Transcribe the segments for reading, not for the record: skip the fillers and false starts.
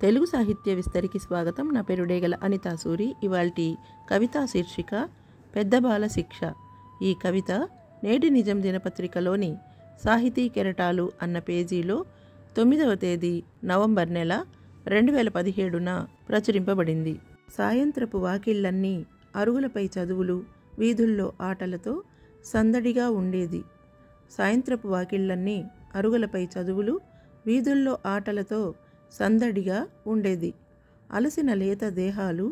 తెలుగు సాహిత్య విస్తరికి స్వాగతం. నా పేరు డేగల అనితా సూరి. ఇవాల్టి కవితా శీర్షిక పెద్ద బాల శిక్ష. ఈ కవిత నేటి నిజం దినపత్రికలోని సాహితీ కెరటాలు అన్న పేజీలో 9వ తేదీ నవంబర్ నెల 2017న ప్రచురింపబడింది. సాయంత్రపు వాకిళ్లన్నీ అరుగులపై చదువులు, వీధుల్లో ఆటలతో సందడిగా ఉండేది. సాయంత్రపు వాకిళ్లన్నీ అరుగులపై చదువులు, వీధుల్లో ఆటలతో సందడిగా ఉండేది. అలసిన లేత దేహాలు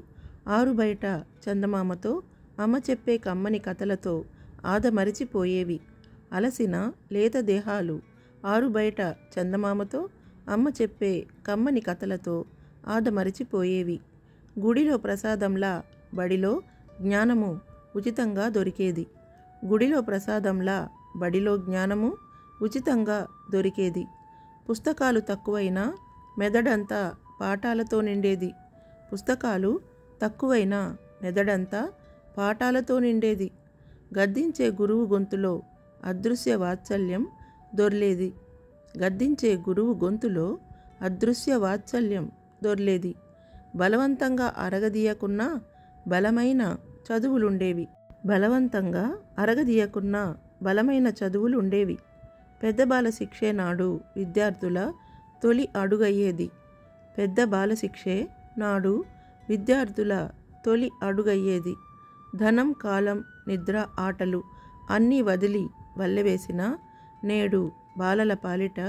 ఆరుబయట చందమామతో, అమ్మ చెప్పే కమ్మని కథలతో ఆదమరిచిపోయేవి. అలసిన లేత దేహాలు ఆరుబయట చందమామతో, అమ్మ చెప్పే కమ్మని కథలతో ఆదమరిచిపోయేవి. గుడిలో ప్రసాదంలా బడిలో జ్ఞానము ఉచితంగా దొరికేది. గుడిలో ప్రసాదంలా బడిలో జ్ఞానము ఉచితంగా దొరికేది. పుస్తకాలు తక్కువైనా మెదడంతా పాఠాలతో నిండేది. పుస్తకాలు తక్కువైనా మెదడంతా పాఠాలతో నిండేది. గద్దించే గురువు గొంతులో అదృశ్య వాత్సల్యం దొర్లేది. గద్దించే గురువు గొంతులో అదృశ్య వాత్సల్యం దొర్లేది. బలవంతంగా అరగదీయకున్న బలమైన చదువులుండేవి. బలవంతంగా అరగదీయకున్న బలమైన చదువులుండేవి. పెద్ద బాల శిక్షే నాడు విద్యార్థుల తొలి అడుగయ్యేది. పెద్ద బాల శిక్షే నాడు విద్యార్థుల తొలి అడుగయ్యేది. ధనం, కాలం, నిద్ర, ఆటలు అన్నీ వదిలి వల్లెవేసిన నేడు బాలల పాలిట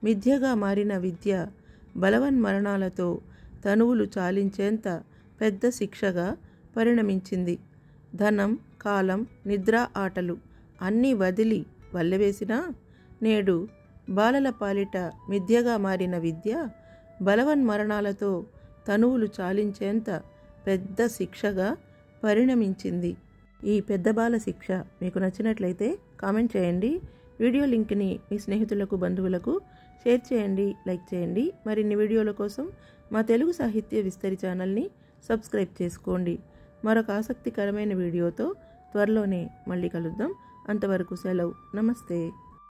మిథ్యగా మారిన విద్య బలవన్మరణాలతో తనువులు చాలించేంత పెద్ద శిక్షగా పరిణమించింది. ధనం, కాలం, నిద్ర, ఆటలు అన్నీ వదిలి వల్లెవేసిన నేడు బాలల పాలిట మిథ్యగా మారిన విద్య బలవన్మరణాలతో తనువులు చాలించేంత పెద్ద శిక్షగా పరిణమించింది. ఈ పెద్ద బాల శిక్ష మీకు నచ్చినట్లయితే కామెంట్ చేయండి. వీడియో లింక్ని మీ స్నేహితులకు, బంధువులకు షేర్ చేయండి, లైక్ చేయండి. మరిన్ని వీడియోల కోసం మా తెలుగు సాహిత్య విస్తరి ఛానల్ని సబ్స్క్రైబ్ చేసుకోండి. మరొక ఆసక్తికరమైన వీడియోతో త్వరలోనే మళ్ళీ కలుద్దాం. అంతవరకు సెలవు. నమస్తే.